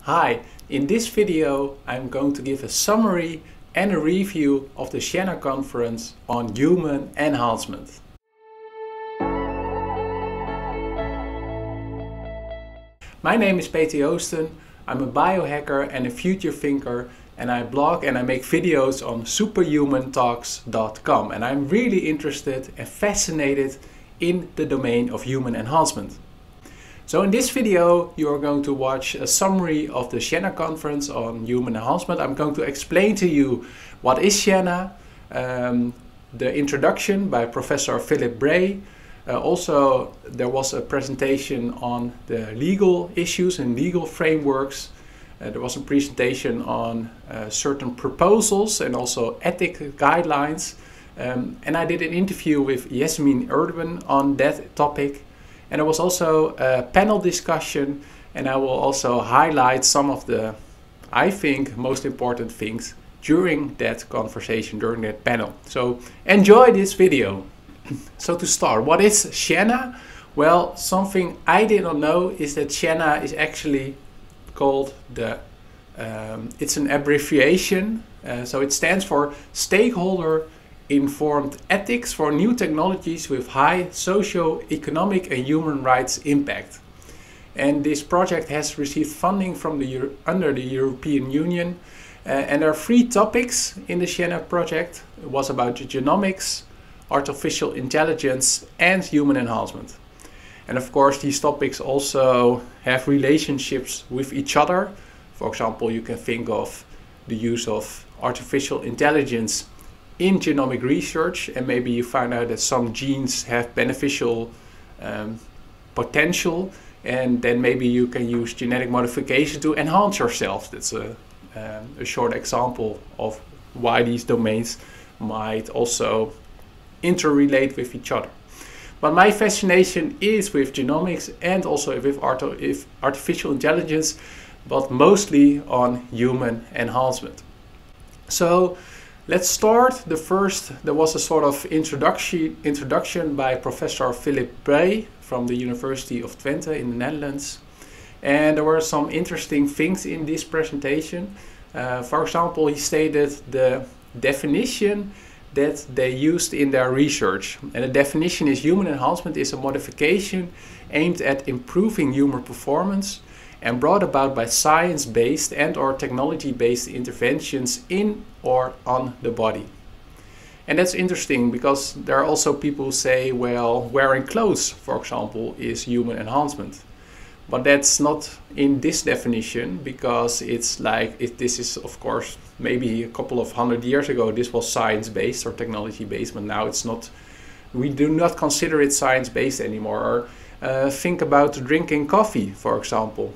Hi, in this video I'm going to give a summary and a review of the SIENNA Conference on human enhancement. My name is Joosten, I'm a biohacker and a future thinker, and I blog and I make videos on superhumantalks.com, and I'm really interested and fascinated in the domain of human enhancement. So in this video you are going to watch a summary of the SIENNA Conference on human enhancement. I'm going to explain to you what is SIENNA, the introduction by Professor Philip Brey. Also there was a presentation on the legal issues and legal frameworks. There was a presentation on certain proposals and also ethic guidelines. And I did an interview with Yasemin Erden on that topic. And there was also a panel discussion, and I will also highlight some of the, I think, most important things during that conversation, during that panel. So enjoy this video. So to start, what is SIENNA? Well, something I did not know is that SIENNA is actually called the, it's an abbreviation, so it stands for Stakeholder Informed Ethics for New Technologies with High Socio-Economic and Human Rights Impact. And this project has received funding from under the European Union. And there are 3 topics in the SIENNA project. It was about genomics, artificial intelligence and human enhancement. And of course these topics also have relationships with each other. For example, you can think of the use of artificial intelligence in genomic research, and maybe you find out that some genes have beneficial potential, and then maybe you can use genetic modification to enhance yourself. That's a short example of why these domains might also interrelate with each other. But my fascination is with genomics and also with artificial intelligence, but mostly on human enhancement. So let's start. There was a sort of introduction by Professor Philip Brey from the University of Twente in the Netherlands. And there were some interesting things in this presentation. For example, he stated the definition that they used in their research. And the definition is: human enhancement is a modification aimed at improving human performance and brought about by science-based and/or technology-based interventions in or on the body. And that's interesting because there are also people who say, well, wearing clothes, for example, is human enhancement. But that's not in this definition, because it's like, this is of course maybe a couple of 100 years ago this was science-based or technology-based, but now it's not. We do not consider it science-based anymore. Or think about drinking coffee, for example.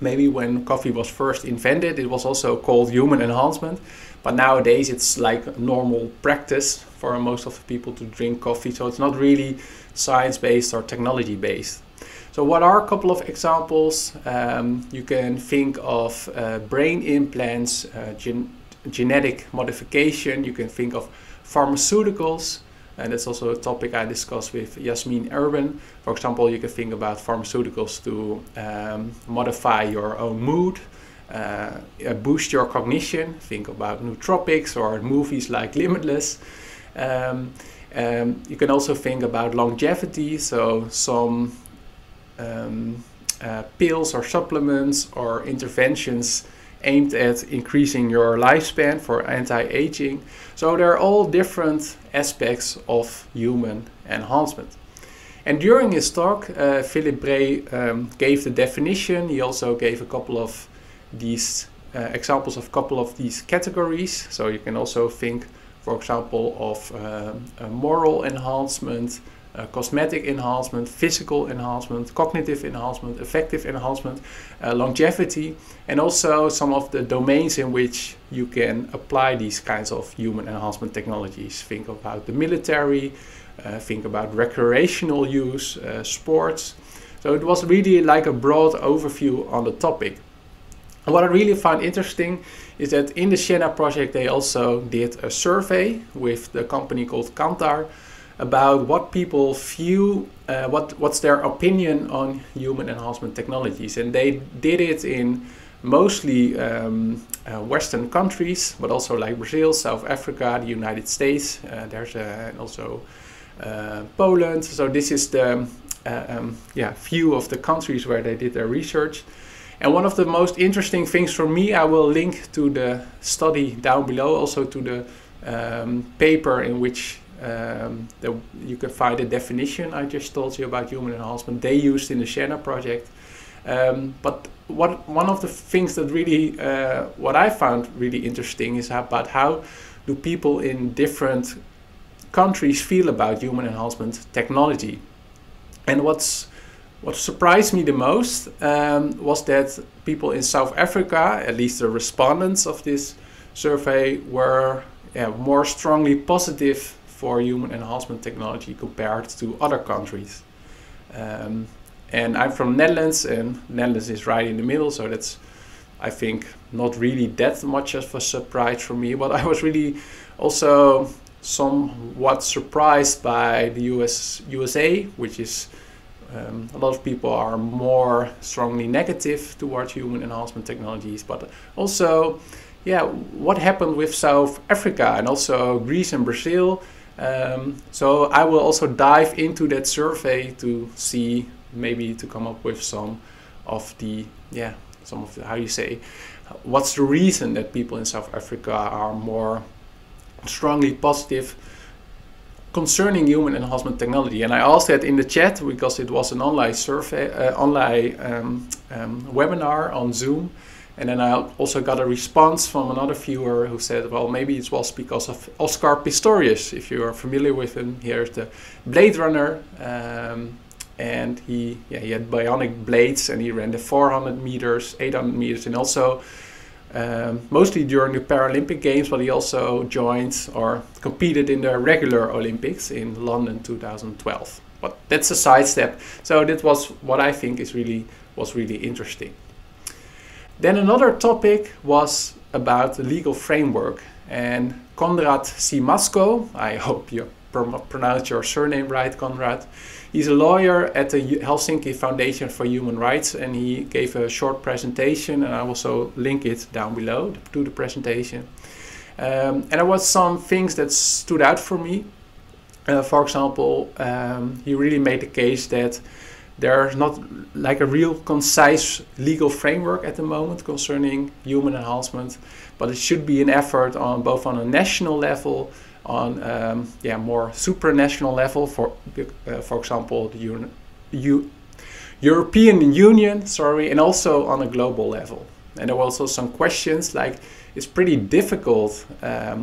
Maybe when coffee was first invented it was also called human enhancement, but nowadays it's like normal practice for most of the people to drink coffee, so it's not really science-based or technology-based. So what are a couple of examples? You can think of brain implants, genetic modification, you can think of pharmaceuticals. And that's also a topic I discussed with Yasemin Erden. For example, you can think about pharmaceuticals to modify your own mood, boost your cognition. Think about nootropics or movies like Limitless. You can also think about longevity, so some pills or supplements or interventions aimed at increasing your lifespan for anti-aging. So there are all different aspects of human enhancement. And during his talk, Philip Brey gave the definition. He also gave a couple of these examples of a couple of these categories. So you can also think, for example, of moral enhancement, cosmetic enhancement, physical enhancement, cognitive enhancement, affective enhancement, longevity, and also some of the domains in which you can apply these kinds of human enhancement technologies. Think about the military, think about recreational use, sports. So it was really like a broad overview on the topic. And what I really found interesting is that in the SIENNA project they also did a survey with the company called Kantar, about what people view, what's their opinion on human enhancement technologies. And they did it in mostly Western countries, but also like Brazil, South Africa, the United States, and also Poland. So this is the few of the countries where they did their research. And one of the most interesting things for me, I will link to the study down below, also to the paper in which you can find a definition I just told you about human enhancement they used in the SIENNA project. But one of the things that really, what I found really interesting is about how do people in different countries feel about human enhancement technology. And what surprised me the most was that people in South Africa, at least the respondents of this survey, were more strongly positive for human enhancement technology compared to other countries. And I'm from Netherlands, and Netherlands is right in the middle, so that's, I think, not really that much of a surprise for me. But I was really also somewhat surprised by the USA, which is a lot of people are more strongly negative towards human enhancement technologies. But also, what happened with South Africa and also Greece and Brazil. So I will also dive into that survey to see, maybe to come up with some of the, how you say, what's the reason that people in South Africa are more strongly positive concerning human enhancement technology. And I asked that in the chat because it was an online survey, webinar on Zoom. And then I also got a response from another viewer who said, well, maybe it was because of Oscar Pistorius. If you are familiar with him, here's the Blade Runner. And he had bionic blades, and he ran the 400 meters, 800 meters, and also mostly during the Paralympic Games, but he also joined or competed in the regular Olympics in London 2012. But that's a sidestep. So that was what I think was really interesting. Then another topic was about the legal framework, and Konrad Siemaszko, I hope you pronounce your surname right, Konrad. He's a lawyer at the Helsinki Foundation for Human Rights, and he gave a short presentation, and I also link it down below to the presentation. And there was some things that stood out for me. For example, he really made the case that there's not like a real concise legal framework at the moment concerning human enhancement, but it should be an effort on both on a national level, on more supranational level, for example the European Union, and also on a global level. And there were also some questions like, it's pretty difficult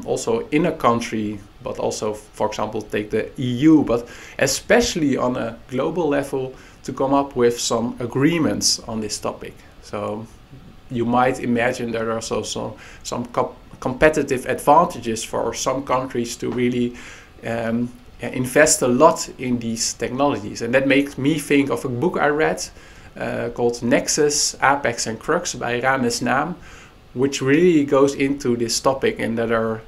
also in a country, but also, for example, take the EU, but especially on a global level, to come up with some agreements on this topic. So you might imagine there are also some competitive advantages for some countries to really invest a lot in these technologies. And that makes me think of a book I read called Nexus, Apex and Crux by Rames Naam, which really goes into this topic, and that are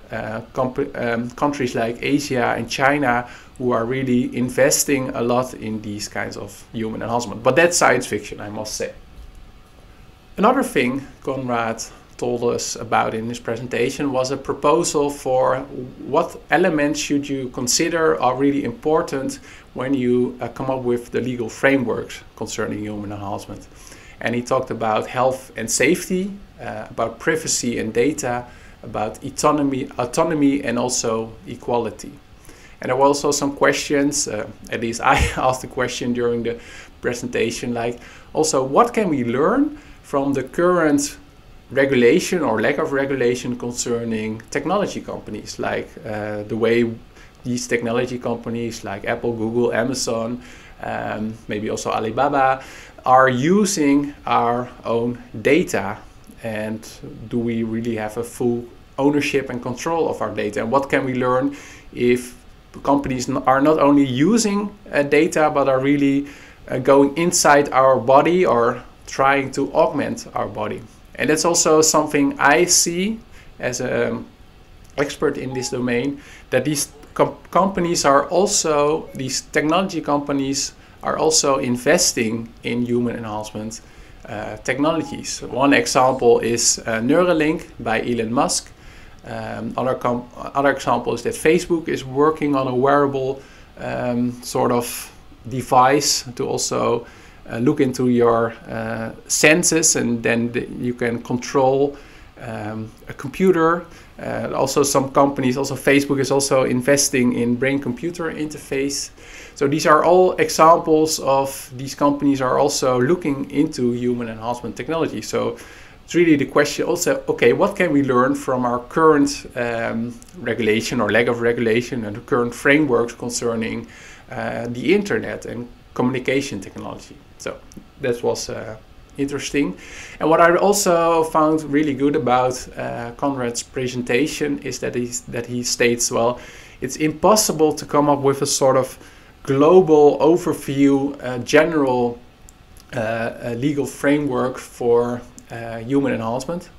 countries like Asia and China who are really investing a lot in these kinds of human enhancement. But that's science fiction, I must say. Another thing Konrad told us about in his presentation was a proposal for what elements should you consider are really important when you come up with the legal frameworks concerning human enhancement. And he talked about health and safety, about privacy and data, about autonomy and also equality. And there were also some questions, at least I asked a question during the presentation, like also what can we learn from the current regulation or lack of regulation concerning technology companies, like the way these technology companies like Apple, Google, Amazon, maybe also Alibaba, are using our own data, and do we really have a full ownership and control of our data? And what can we learn if companies are not only using data, but are really going inside our body or trying to augment our body? And that's also something I see as an expert in this domain, that these companies are also, these technology companies are also investing in human enhancement technologies. One example is Neuralink by Elon Musk. Other example is that Facebook is working on a wearable sort of device to also look into your senses, and then you can control a computer. Also some companies, also Facebook is also investing in brain-computer interface. So these are all examples of these companies are also looking into human enhancement technology. So it's really the question also, okay, what can we learn from our current regulation or lack of regulation and the current frameworks concerning the internet and communication technology? So that was interesting. And what I also found really good about Konrad's presentation is that he states, well, it's impossible to come up with a sort of global overview, general legal framework for human enhancement.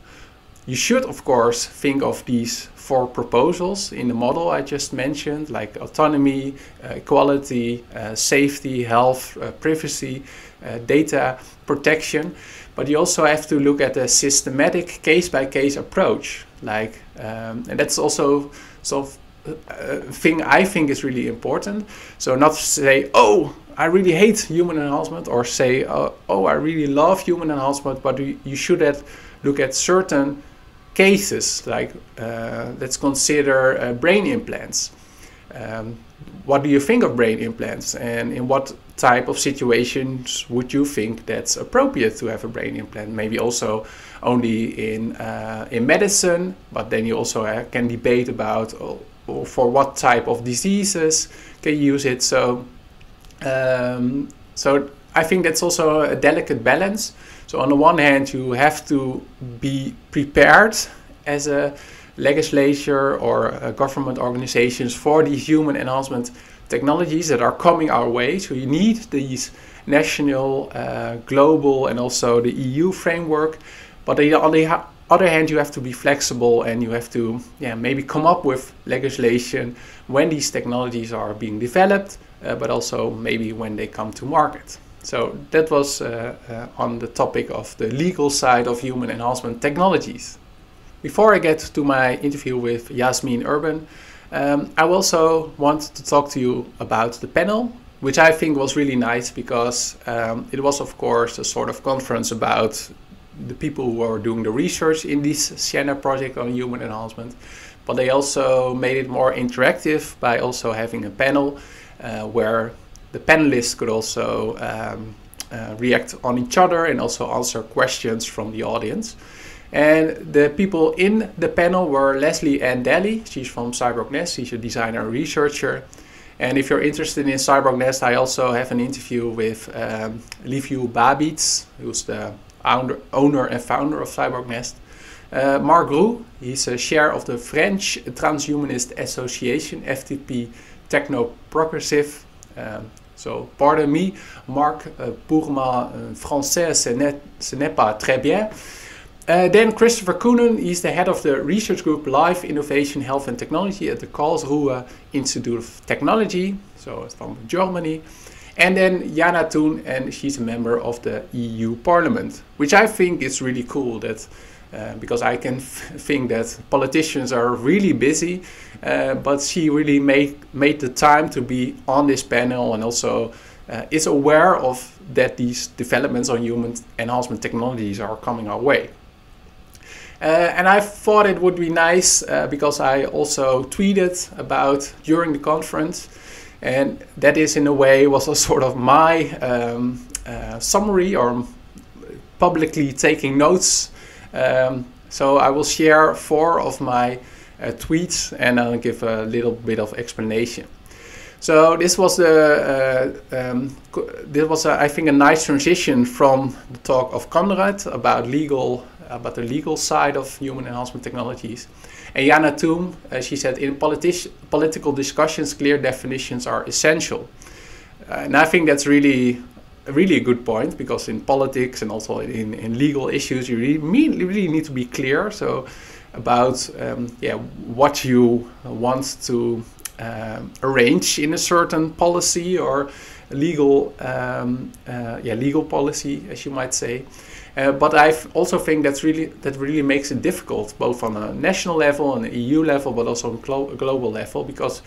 You should, of course, think of these 4 proposals in the model I just mentioned, like autonomy, equality, safety, health, privacy, data protection. But you also have to look at a systematic case-by-case approach, like, and that's also thing I think is really important. So not to say, oh, I really hate human enhancement, or say, oh, I really love human enhancement, but you should look at certain cases, like let's consider brain implants. What do you think of brain implants, and in what type of situations would you think that's appropriate to have a brain implant? Maybe also only in medicine, but then you also can debate about for what type of diseases can you use it. So I think that's also a delicate balance. So on the one hand, you have to be prepared as a legislature or government organizations for these human enhancement technologies that are coming our way. So you need these national, global, and also the EU framework. But on the other hand, you have to be flexible, and you have to maybe come up with legislation when these technologies are being developed, but also maybe when they come to market. So that was on the topic of the legal side of human enhancement technologies. Before I get to my interview with Yasemin Erden, I also want to talk to you about the panel, which I think was really nice because it was, of course, a sort of conference about the people who are doing the research in this SIENNA project on human enhancement. But they also made it more interactive by also having a panel where the panelists could also react on each other and also answer questions from the audience. And the people in the panel were Lesley-Ann Daly. She's from CyberNest. She's a designer and researcher. And if you're interested in CyberNest, I also have an interview with Liviu Babits, who's the owner and founder of CyberNest. Mark Roux, he's a chair of the French Transhumanist Association, FTP Techno-Progressive. So, pardon me, Marc, pour ma français, ce n'est pas très bien. Then Christopher Coenen, he's the head of the research group Life, Innovation, Health and Technology at the Karlsruhe Institute of Technology, so it's from Germany. And then Yana Toom, and she's a member of the EU Parliament, which I think is really cool that because I can think that politicians are really busy, but she really made the time to be on this panel and also is aware of that these developments on human enhancement technologies are coming our way. And I thought it would be nice because I also tweeted about during the conference, and that is in a way was a sort of my summary or publicly taking notes. So I will share 4 of my tweets and I'll give a little bit of explanation. So this was I think a nice transition from the talk of Konrad about the legal side of human enhancement technologies. And Yana Toom, she said, in political discussions, clear definitions are essential. And I think that's really a good point, because in politics and also in legal issues, you really need to be clear. So about what you want to arranged in a certain policy or legal legal policy, as you might say. But I also think that really makes it difficult, both on a national level and an EU level, but also on a global level, because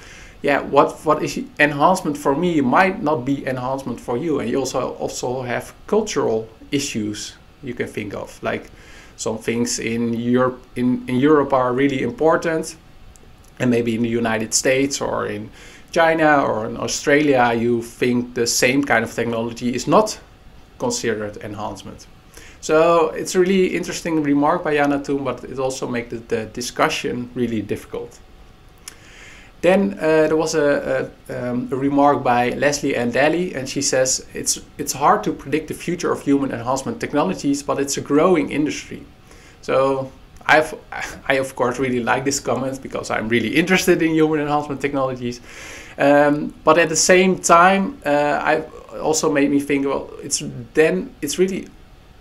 what is enhancement for me might not be enhancement for you, and you also have cultural issues you can think of, like some things in Europe are really important, and maybe in the United States or in China or in Australia you think the same kind of technology is not considered enhancement. So it's a really interesting remark by Yana Toom, but it also makes the discussion really difficult. Then there was a remark by Lesley-Ann Daly, and she says it's hard to predict the future of human enhancement technologies, but it's a growing industry. So I of course really like this comment because I'm really interested in human enhancement technologies. But at the same time, I also made me think, well, it's really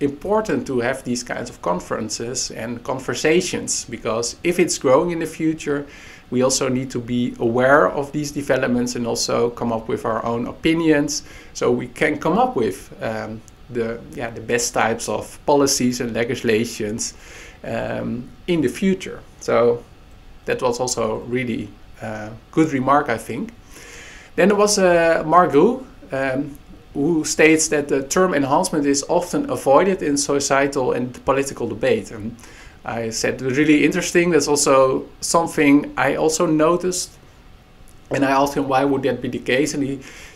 important to have these kinds of conferences and conversations, because if it's growing in the future, we also need to be aware of these developments and also come up with our own opinions, so we can come up with the best types of policies and legislations in the future. So that was also really a good remark, I think. Then there was Roux, who states that the term enhancement is often avoided in societal and political debate. And I said, really interesting. That's also something I also noticed. And I asked him, why would that be the case? And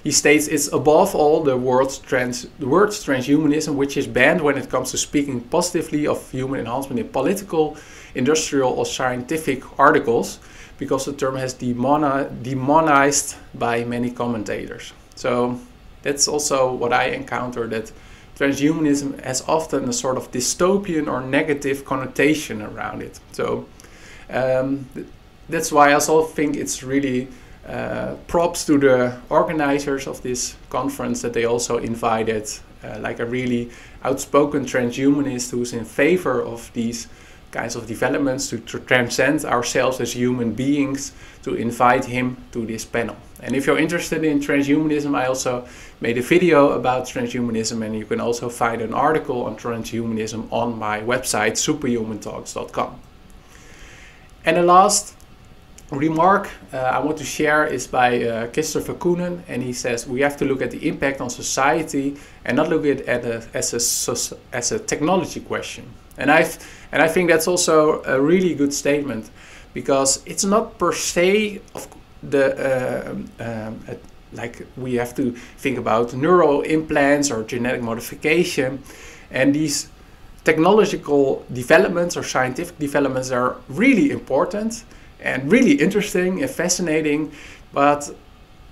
he states it's above all the word transhumanism, which is banned when it comes to speaking positively of human enhancement in political, industrial or scientific articles, because the term has demonized by many commentators. So that's also what I encounter, that transhumanism has often a sort of dystopian or negative connotation around it. So that's why I also think it's really props to the organizers of this conference that they also invited like a really outspoken transhumanist who's in favor of these kinds of developments to transcend ourselves as human beings, to invite him to this panel. And if you're interested in transhumanism, I also made a video about transhumanism, and you can also find an article on transhumanism on my website superhumantalks.com. And the last remark I want to share is by Christopher Coenen, and he says we have to look at the impact on society and not look at it as a technology question. And I think that's also a really good statement, because it's not per se of like we have to think about neural implants or genetic modification, and these technological developments or scientific developments are really important and really interesting and fascinating. But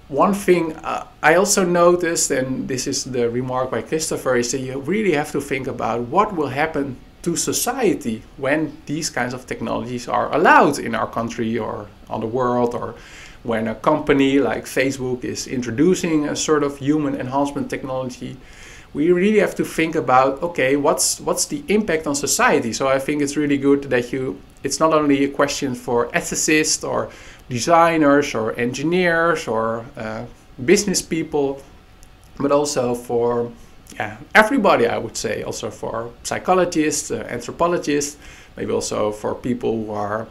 one thing I also noticed, and this is the remark by Christopher, is that you really have to think about what will happen to society when these kinds of technologies are allowed in our country or on the world, or when a company like Facebook is introducing a sort of human enhancement technology. We really have to think about, okay, what's the impact on society? So I think it's really good that it's not only a question for ethicists or designers or engineers or business people, but also for everybody, I would say, also for psychologists, anthropologists, maybe also for people who are,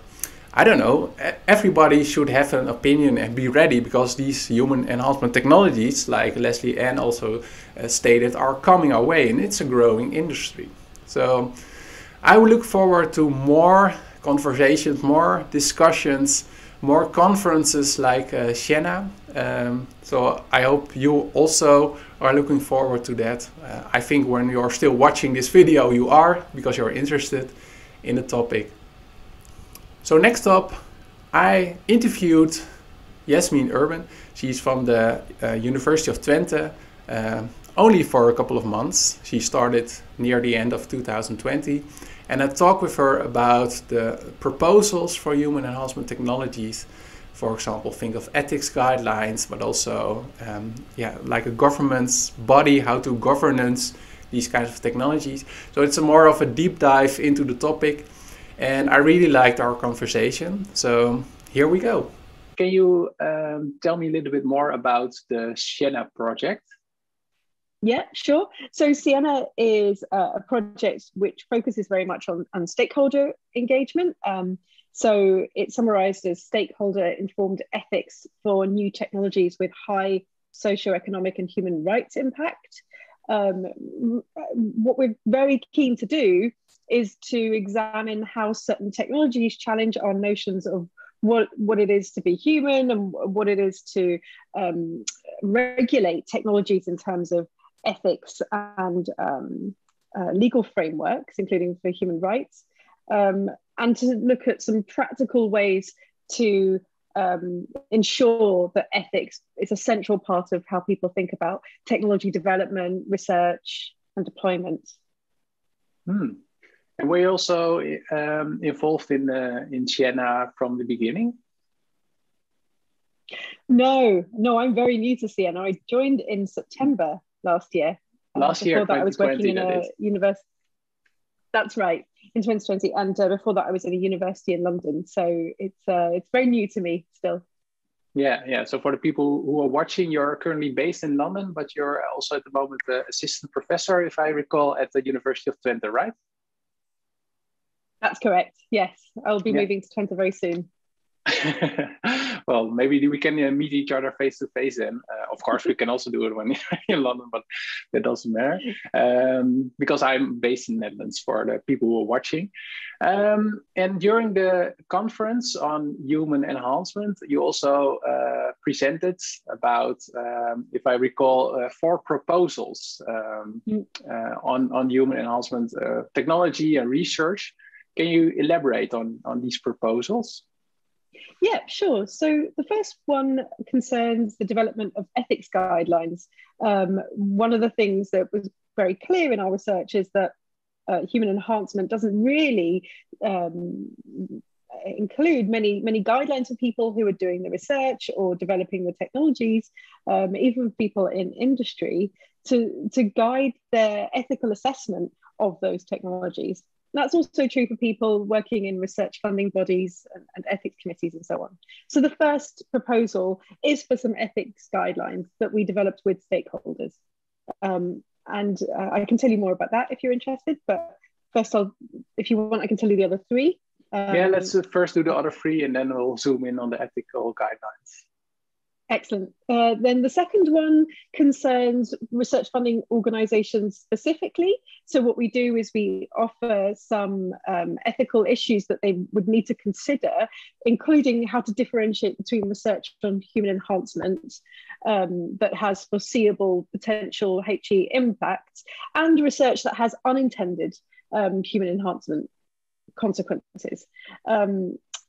I don't know, everybody should have an opinion and be ready, because these human enhancement technologies, like Lesley-Ann also stated, are coming our way, and it's a growing industry. So I will look forward to more conversations, more discussions, more conferences like SIENNA. So I hope you also are looking forward to that. I think when you're still watching this video, you are, because you're interested in the topic. So next up, I interviewed Yasemin Erden. She's from the University of Twente, only for a couple of months. She started near the end of 2020. And I talked with her about the proposals for human enhancement technologies. For example, think of ethics guidelines, but also like a government's body, how to governance these kinds of technologies. So it's more of a deep dive into the topic. And I really liked our conversation. So here we go. Can you tell me a little bit more about the SIENNA project? Yeah, sure. So SIENNA is a project which focuses very much on stakeholder engagement. So it summarizes stakeholder-informed ethics for new technologies with high socioeconomic and human rights impact. What we're very keen to do is to examine how certain technologies challenge our notions of what it is to be human and what it is to regulate technologies in terms of ethics and legal frameworks, including for human rights, and to look at some practical ways to ensure that ethics is a central part of how people think about technology development, research, and deployment. And were you also involved in SIENNA from the beginning? No, I'm very new to SIENNA. I joined in September last year. Before that, I was working in a university. That's right, in 2020, and before that, I was in a university in London. So it's very new to me still. Yeah. So for the people who are watching, you're currently based in London, but you're also at the moment the assistant professor, if I recall, at the University of Twente, right? That's correct. Yes, I'll be moving to Twente very soon. Well, maybe we can meet each other face to face then. Of course, we can also do it when you're in London, but that doesn't matter because I'm based in the Netherlands for the people who are watching. And during the conference on human enhancement, you also presented about, if I recall, 4 proposals on human enhancement technology and research. Can you elaborate on these proposals? Yeah, sure. So the first one concerns the development of ethics guidelines. One of the things that was very clear in our research is that human enhancement doesn't really include many guidelines for people who are doing the research or developing the technologies, even people in industry, to guide their ethical assessment of those technologies. That's also true for people working in research funding bodies and ethics committees and so on. So the first proposal is for some ethics guidelines that we developed with stakeholders. And I can tell you more about that if you're interested, but first if you want, I can tell you the other 3. Yeah, let's first do the other 3 and then we'll zoom in on the ethical guidelines. Excellent. Then the second one concerns research funding organizations specifically. So what we do is we offer some ethical issues that they would need to consider, including how to differentiate between research on human enhancement that has foreseeable potential HE impacts and research that has unintended human enhancement consequences.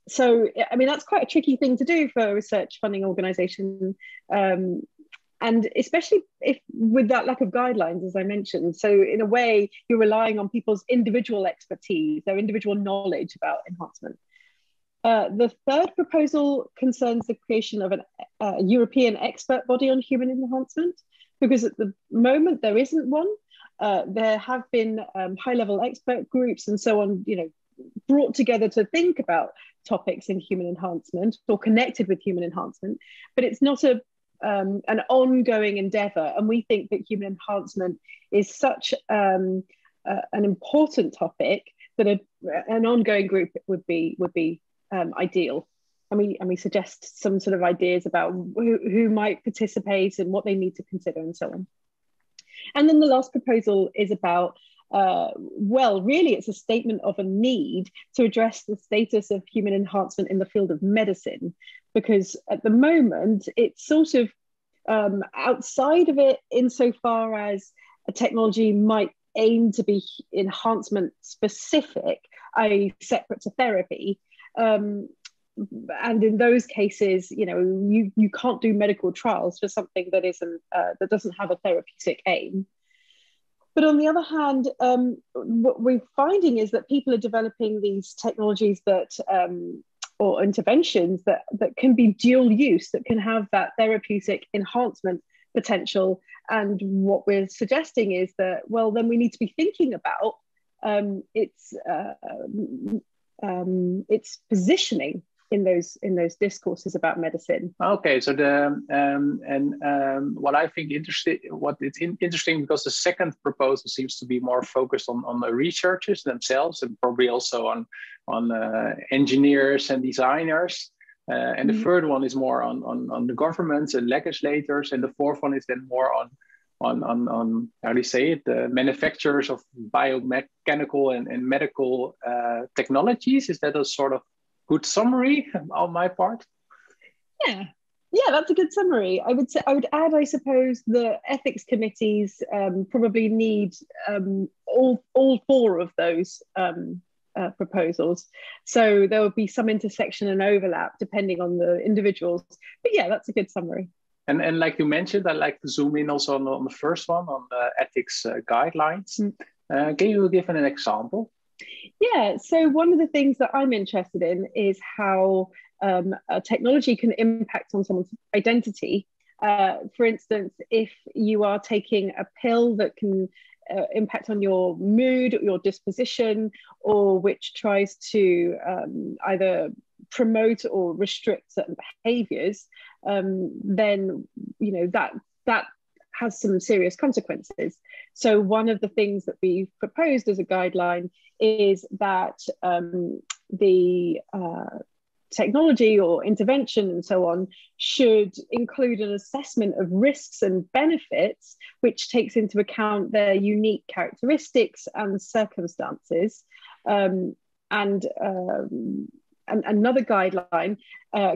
So, I mean, that's quite a tricky thing to do for a research funding organization. And especially if with that lack of guidelines, as I mentioned. So in a way, you're relying on people's individual expertise, their individual knowledge about enhancement. The third proposal concerns the creation of a European expert body on human enhancement, because at the moment there isn't one. There have been high-level expert groups and so on, brought together to think about topics in human enhancement or connected with human enhancement, but it's not an ongoing endeavor. And we think that human enhancement is such an important topic that an ongoing group would be ideal. And we suggest some sort of ideas about who might participate and what they need to consider and so on. And then the last proposal is about really, it's a statement of a need to address the status of human enhancement in the field of medicine, because at the moment it's sort of outside of it insofar as a technology might aim to be enhancement specific, i.e. separate to therapy. And in those cases, you can't do medical trials for something that doesn't have a therapeutic aim. But on the other hand, what we're finding is that people are developing these technologies or interventions that can be dual use, that can have that therapeutic enhancement potential. And what we're suggesting is that, well, then we need to be thinking about its positioning in those discourses about medicine. Okay, so what I think interesting because the second proposal seems to be more focused on the researchers themselves and probably also on engineers and designers. And the third one is more on the governments and legislators, and the fourth one is then more on how do you say it, the manufacturers of biomechanical and medical technologies. Is that a sort of good summary on my part? Yeah, that's a good summary. I would add, I suppose, the ethics committees probably need all four of those proposals. So there will be some intersection and overlap depending on the individuals. But yeah, that's a good summary. And like you mentioned, I'd like to zoom in also on the first one, on the ethics guidelines. Can you give an example? Yeah, so one of the things that I'm interested in is how technology can impact on someone's identity. For instance, if you are taking a pill that can impact on your mood, or your disposition, or which tries to either promote or restrict certain behaviors, then that has some serious consequences. So one of the things that we've proposed as a guideline is that the technology or intervention and so on should include an assessment of risks and benefits, which takes into account their unique characteristics and circumstances. And another guideline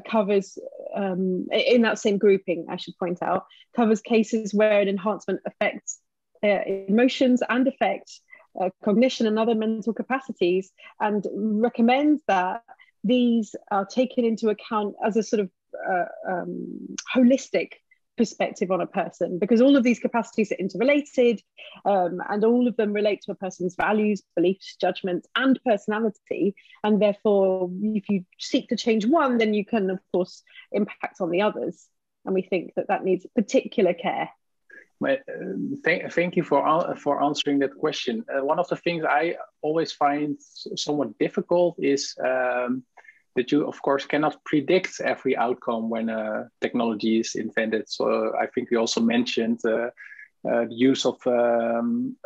covers, in that same grouping, I should point out, covers cases where an enhancement affects emotions and affects cognition and other mental capacities, and recommends that these are taken into account as a sort of holistic perspective on a person, because all of these capacities are interrelated, and all of them relate to a person's values, beliefs, judgments, and personality. And therefore, if you seek to change one, then you can, of course, impact on the others. And we think that needs particular care. Thank you for answering that question. One of the things I always find somewhat difficult is that you, of course, cannot predict every outcome when technology is invented. So I think we also mentioned the use of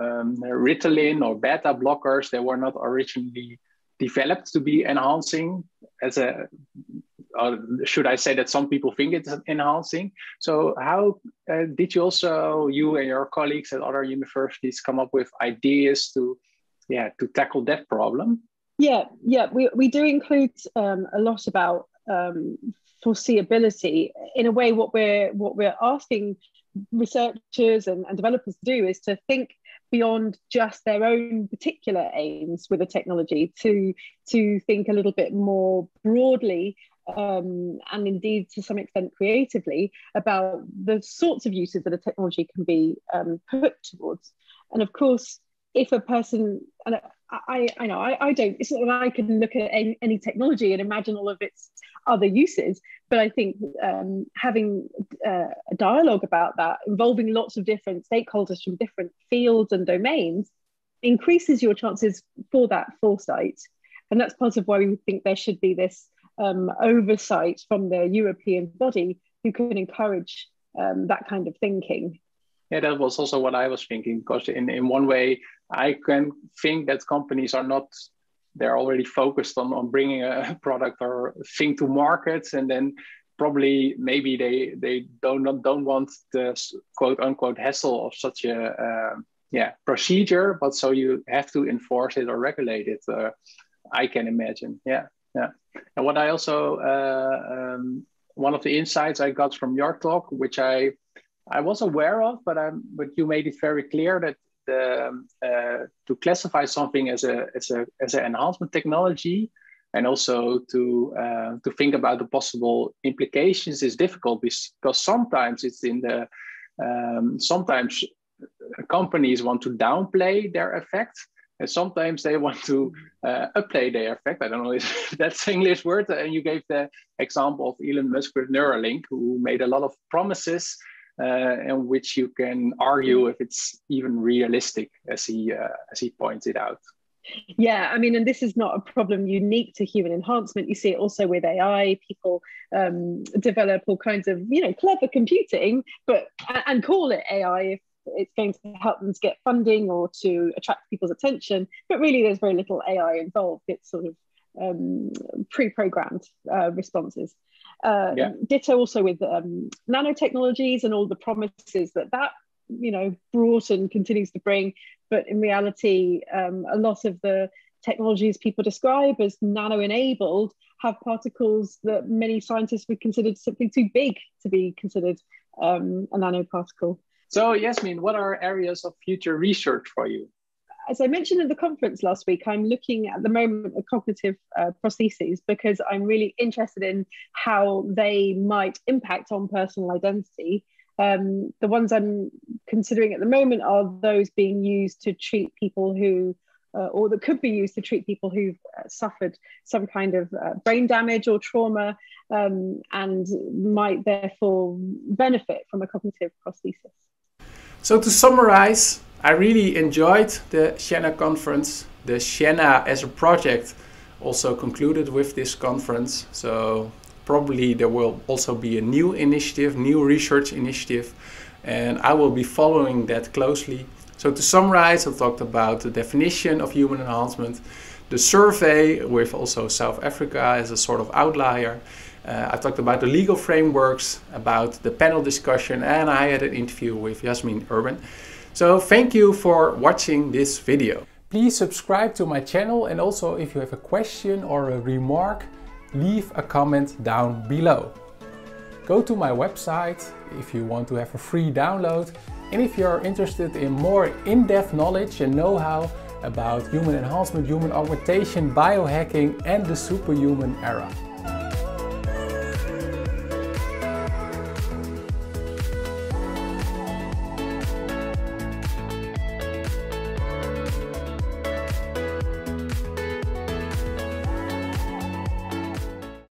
Ritalin or beta blockers. They were not originally developed to be enhancing as a, should I say that some people think it's enhancing. So how did you and your colleagues at other universities come up with ideas to tackle that problem? Yeah, we do include a lot about foreseeability. In a way, what we're asking researchers and developers to do is to think beyond just their own particular aims with the technology, to think a little bit more broadly, and indeed to some extent creatively, about the sorts of uses that a technology can be put towards. And of course, if a person, and I don't, it's not that I can look at any technology and imagine all of its other uses, but I think having a dialogue about that, involving lots of different stakeholders from different fields and domains, increases your chances for that foresight. And that's part of why we think there should be this oversight from the European body who can encourage that kind of thinking. Yeah, that was also what I was thinking, because in one way, I can think that companies they're already focused on bringing a product or thing to market, and then probably maybe they don't want the quote unquote hassle of such a procedure, but so you have to enforce it or regulate it. I can imagine. Yeah. And what I also one of the insights I got from your talk, which I was aware of, but you made it very clear that to classify something as an enhancement technology, and also to think about the possible implications, is difficult, because sometimes it's sometimes companies want to downplay their effect, and sometimes they want to upplay their effect. I don't know if that's an English word. And you gave the example of Elon Musk with Neuralink, who made a lot of promises, in which you can argue if it's even realistic, as he pointed out. Yeah, I mean, and this is not a problem unique to human enhancement. You see it also with AI. People develop all kinds of, clever computing, and call it AI if it's going to help them to get funding or to attract people's attention. But really, there's very little AI involved. It's sort of pre-programmed responses. Ditto also with nanotechnologies and all the promises that brought and continues to bring. But in reality, a lot of the technologies people describe as nano-enabled have particles that many scientists would consider simply too big to be considered a nanoparticle. So, Yasemin, what are areas of future research for you? As I mentioned at the conference last week, I'm looking at the moment at cognitive prostheses because I'm really interested in how they might impact on personal identity. The ones I'm considering at the moment are those being used to treat people who, or that could be used to treat people who've suffered some kind of brain damage or trauma, and might therefore benefit from a cognitive prosthesis. So to summarize, I really enjoyed the SIENNA Conference. The SIENNA as a project also concluded with this conference. So probably there will also be a new initiative, new research initiative, and I will be following that closely. So to summarize, I talked about the definition of human enhancement, the survey with also South Africa as a sort of outlier. I talked about the legal frameworks, about the panel discussion, and I had an interview with Yasemin Erden. So thank you for watching this video. Please subscribe to my channel, and also if you have a question or a remark, leave a comment down below. Go to my website if you want to have a free download, and if you are interested in more in-depth knowledge and know-how about human enhancement, human augmentation, biohacking and the superhuman era.